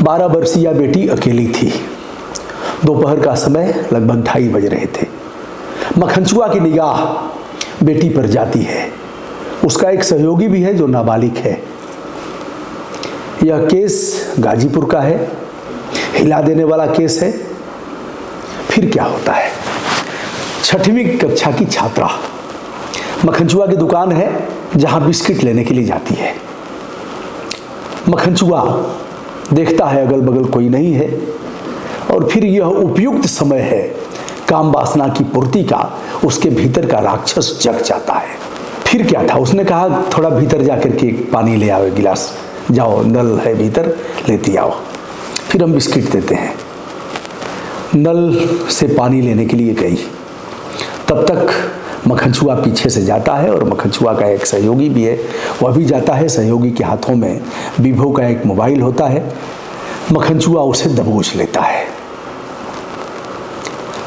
12 वर्षीय बेटी अकेली थी। दोपहर का समय लगभग 2:30 बज रहे थे। मखनचुआ की निगाह बेटी पर जाती है। उसका एक सहयोगी भी है जो नाबालिग है। यह केस गाजीपुर का है, हिला देने वाला केस है। फिर क्या होता है, 6वीं कक्षा की छात्रा मखनचुआ की दुकान है जहां बिस्किट लेने के लिए जाती है। मखनचुआ देखता है अगल बगल कोई नहीं है और फिर यह उपयुक्त समय है काम वासना की पूर्ति का। उसके भीतर का राक्षस जग जाता है। फिर क्या था, उसने कहा थोड़ा भीतर जाकर के पानी ले आओ, गिलास, जाओ नल है भीतर लेती आओ। फिर हम बिस्किट देते हैं। नल से पानी लेने के लिए गई। तब तक मखनचुआ पीछे से जाता है और मखनचुआ का एक सहयोगी भी है, वह भी जाता है। सहयोगी के हाथों में वीवो का एक मोबाइल होता है। मखनचुआ उसे दबोच लेता है।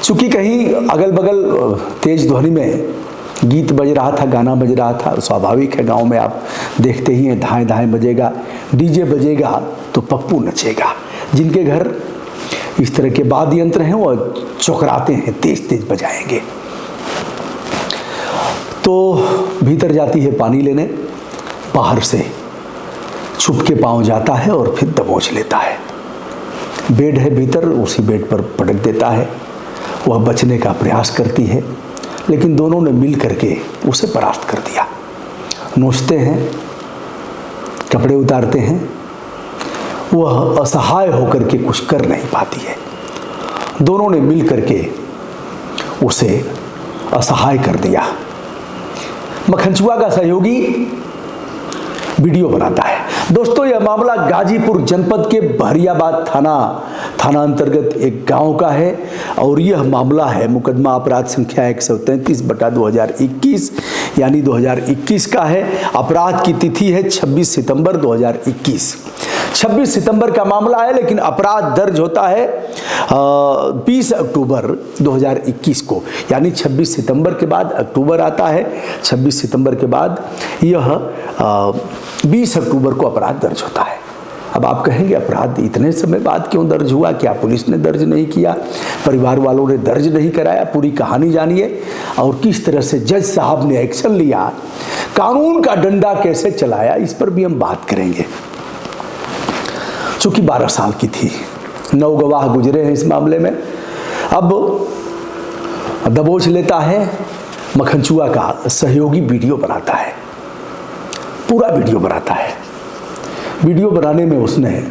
चूंकि कहीं अगल बगल तेज ध्वनि में गीत बज रहा था, गाना बज रहा था, स्वाभाविक है गांव में आप देखते ही हैं, धाएं धाएं बजेगा, डीजे बजेगा तो पप्पू नचेगा। जिनके घर इस तरह के वाद्य यंत्र हैं वो चौकराते हैं, तेज तेज बजाएंगे। तो भीतर जाती है पानी लेने, बाहर से छुप के पांव जाता है और फिर दबोच लेता है। बेड है भीतर, उसी बेड पर पटक देता है। वह बचने का प्रयास करती है लेकिन दोनों ने मिल करके उसे परास्त कर दिया। नोचते हैं, कपड़े उतारते हैं। वह असहाय होकर के कुछ कर नहीं पाती है। दोनों ने मिल करके उसे असहाय कर दिया। मखनचुआ का सहयोगी वीडियो बनाता है। दोस्तों, यह मामला गाजीपुर जनपद के बहरियाबाद थाना अंतर्गत एक गांव का है और यह मामला है मुकदमा अपराध संख्या 133/2021 यानी 2021 का है। अपराध की तिथि है 26 सितंबर 2021। 26 सितंबर का मामला है लेकिन अपराध दर्ज होता है 20 अक्टूबर 2021 को, यानी 26 सितंबर के बाद अक्टूबर आता है। 26 सितंबर के बाद यह 20 अक्टूबर को अपराध दर्ज होता है। अब आप कहेंगे अपराध इतने समय बाद क्यों दर्ज हुआ? क्या पुलिस ने दर्ज नहीं किया, परिवार वालों ने दर्ज नहीं कराया? पूरी कहानी जानिए और किस तरह से जज साहब ने एक्शन लिया, कानून का डंडा कैसे चलाया, इस पर भी हम बात करेंगे। चूंकि 12 साल की थी, 9 गवाह गुजरे हैं इस मामले में। अब दबोच लेता है। मखनचुआ का सहयोगी वीडियो बनाता है, पूरा वीडियो बनाता है। वीडियो बनाने में उसने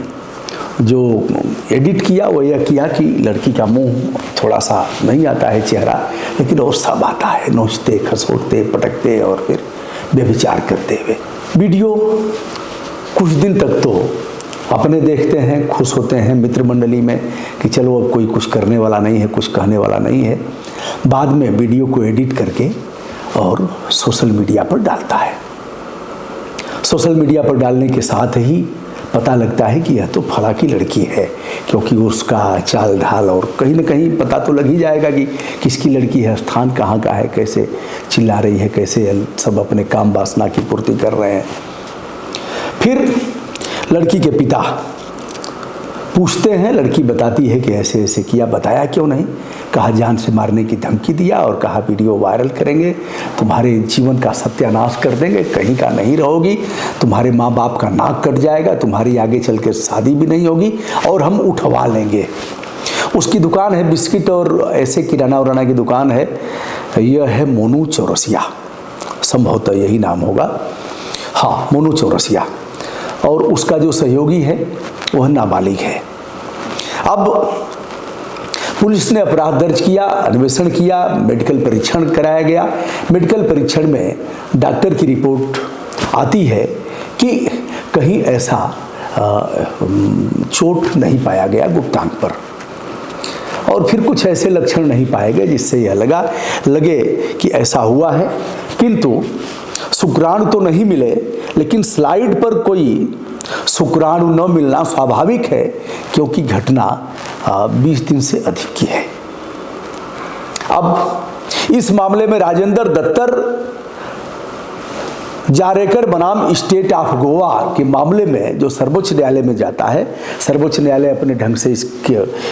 जो एडिट किया वो यह किया कि लड़की का मुंह थोड़ा सा नहीं आता है, चेहरा, लेकिन और सब आता है, नोचते, खसोटते, पटकते और फिर व्यभिचार करते हुए। वीडियो कुछ दिन तक तो अपने देखते हैं, खुश होते हैं मित्र मंडली में कि चलो अब कोई कुछ करने वाला नहीं है, कुछ कहने वाला नहीं है। बाद में वीडियो को एडिट करके और सोशल मीडिया पर डालता है। सोशल मीडिया पर डालने के साथ ही पता लगता है कि यह तो फला की लड़की है, क्योंकि उसका चाल ढाल और कहीं ना कहीं पता तो लग ही जाएगा कि किसकी लड़की है, स्थान कहाँ का है, कैसे चिल्ला रही है, कैसे सब अपने काम वासना की पूर्ति कर रहे हैं। फिर लड़की के पिता पूछते हैं, लड़की बताती है कि ऐसे ऐसे किया। बताया क्यों नहीं? कहा जान से मारने की धमकी दिया और कहा वीडियो वायरल करेंगे, तुम्हारे जीवन का सत्यानाश कर देंगे, कहीं का नहीं रहोगी, तुम्हारे माँ बाप का नाक कट जाएगा, तुम्हारी आगे चल के शादी भी नहीं होगी और हम उठवा लेंगे। उसकी दुकान है बिस्किट और ऐसे किराना उराना की दुकान है। यह है मोनू चौरसिया, संभवतः यही नाम होगा, हाँ मोनू चौरसिया। और उसका जो सहयोगी है वह नाबालिग है। अब पुलिस ने अपराध दर्ज किया, अन्वेषण किया, मेडिकल परीक्षण कराया गया। मेडिकल परीक्षण में डॉक्टर की रिपोर्ट आती है कि कहीं ऐसा चोट नहीं पाया गया गुप्तांग पर और फिर कुछ ऐसे लक्षण नहीं पाए गए जिससे यह लगे कि ऐसा हुआ है। किंतु शुक्राणु तो नहीं मिले, लेकिन स्लाइड पर कोई शुक्राणु न मिलना स्वाभाविक है क्योंकि घटना 20 दिन से अधिक की है। अब इस मामले में राजेंद्र दत्तर जारेकर बनाम स्टेट ऑफ गोवा के मामले में जो सर्वोच्च न्यायालय में जाता है, सर्वोच्च न्यायालय अपने ढंग से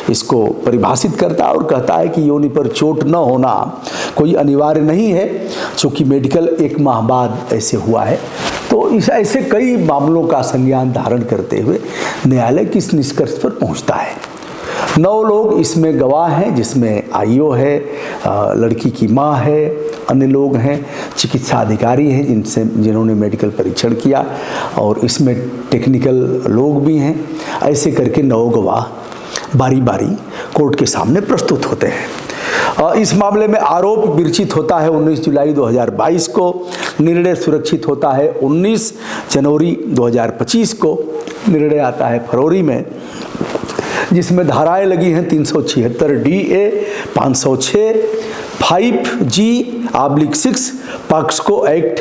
इसको परिभाषित करता है और कहता है कि योनि पर चोट न होना कोई अनिवार्य नहीं है, चूँकि मेडिकल 1 माह बाद ऐसे हुआ है। तो इस ऐसे कई मामलों का संज्ञान धारण करते हुए न्यायालय किस निष्कर्ष पर पहुंचता है। 9 लोग इसमें गवाह हैं, जिसमें आईओ है, लड़की की माँ है, अन्य लोग हैं, चिकित्सा अधिकारी हैं जिन्होंने मेडिकल परीक्षण किया, और इसमें टेक्निकल लोग भी हैं। ऐसे करके 9 गवाह बारी बारी कोर्ट के सामने प्रस्तुत होते हैं। इस मामले में आरोप विरचित होता है 19 जुलाई 2022 को, निर्णय सुरक्षित होता है 19 जनवरी 2025 को, निर्णय आता है फरवरी में, जिसमें धाराएं लगी हैं 376 DA, 506, 5G/6 पॉक्सो एक्ट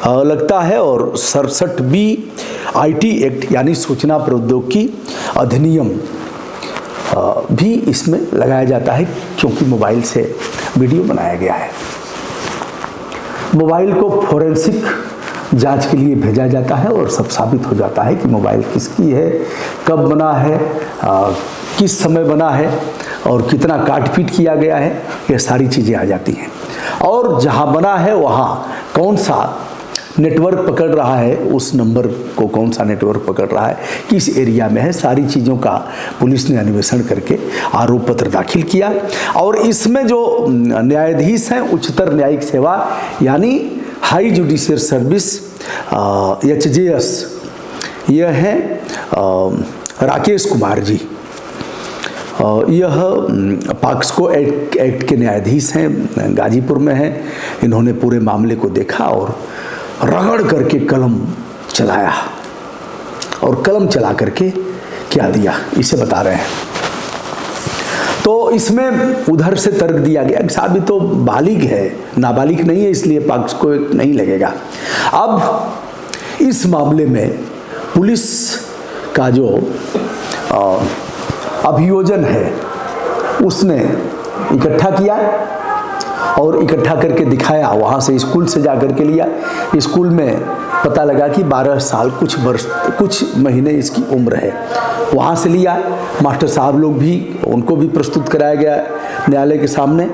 लगता है, और 67B IT एक्ट यानी सूचना प्रौद्योगिकी अधिनियम भी इसमें लगाया जाता है, क्योंकि मोबाइल से वीडियो बनाया गया है। मोबाइल को फोरेंसिक जांच के लिए भेजा जाता है और सब साबित हो जाता है कि मोबाइल किसकी है, कब बना है, किस समय बना है और कितना काट-पीट किया गया है, ये सारी चीज़ें आ जाती हैं। और जहां बना है वहां कौन सा नेटवर्क पकड़ रहा है, उस नंबर को कौन सा नेटवर्क पकड़ रहा है, किस एरिया में है, सारी चीज़ों का पुलिस ने अन्वेषण करके आरोप पत्र दाखिल किया। और इसमें जो न्यायाधीश हैं उच्चतर न्यायिक सेवा यानी हाई जुडिशियल सर्विस HJS, यह हैं राकेश कुमार जी। यह पॉक्सो एक्ट के न्यायाधीश हैं, गाजीपुर में हैं। इन्होंने पूरे मामले को देखा और रगड़ करके कलम चलाया, और कलम चला करके क्या दिया इसे बता रहे हैं। तो इसमें उधर से तर्क दिया गया कि साहब तो बालिग है, नाबालिग नहीं है, इसलिए पॉक्सो एक्ट नहीं लगेगा। अब इस मामले में पुलिस का जो अभियोजन है उसने इकट्ठा किया और इकट्ठा करके दिखाया, वहाँ से स्कूल से जा कर के लिया। स्कूल में पता लगा कि 12 साल कुछ महीने इसकी उम्र है, वहाँ से लिया। मास्टर साहब लोग भी, उनको भी प्रस्तुत कराया गया न्यायालय के सामने।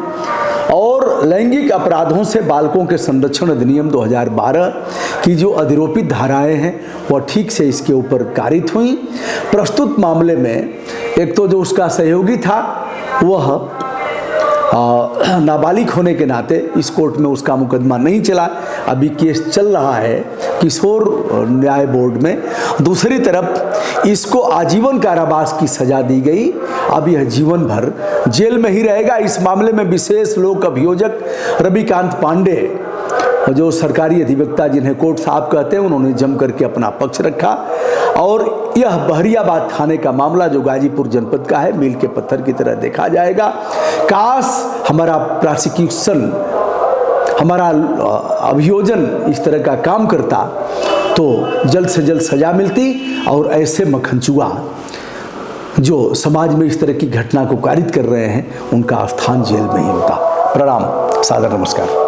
और लैंगिक अपराधों से बालकों के संरक्षण अधिनियम 2012 की जो अधिरोपित धाराएं हैं वह ठीक से इसके ऊपर कारित हुई। प्रस्तुत मामले में एक तो जो उसका सहयोगी था वह नाबालिग होने के नाते इस कोर्ट में उसका मुकदमा नहीं चला, अभी केस चल रहा है किशोर न्याय बोर्ड में। दूसरी तरफ इसको आजीवन कारावास की सजा दी गई, अब यह जीवन भर जेल में ही रहेगा। इस मामले में विशेष लोक अभियोजक रविकांत पांडे, जो सरकारी अधिवक्ता जिन्हें कोर्ट साहब कहते हैं, उन्होंने जम करके अपना पक्ष रखा। और यह बहरियाबाद थाने का मामला जो गाजीपुर जनपद का है, मील के पत्थर की तरह देखा जाएगा। काश हमारा प्रोसिक्यूशन, हमारा अभियोजन इस तरह का काम करता तो जल्द से जल्द सजा मिलती और ऐसे मखनचुआ जो समाज में इस तरह की घटना को कारित कर रहे हैं उनका स्थान जेल में ही होता। प्रणाम, सादर नमस्कार।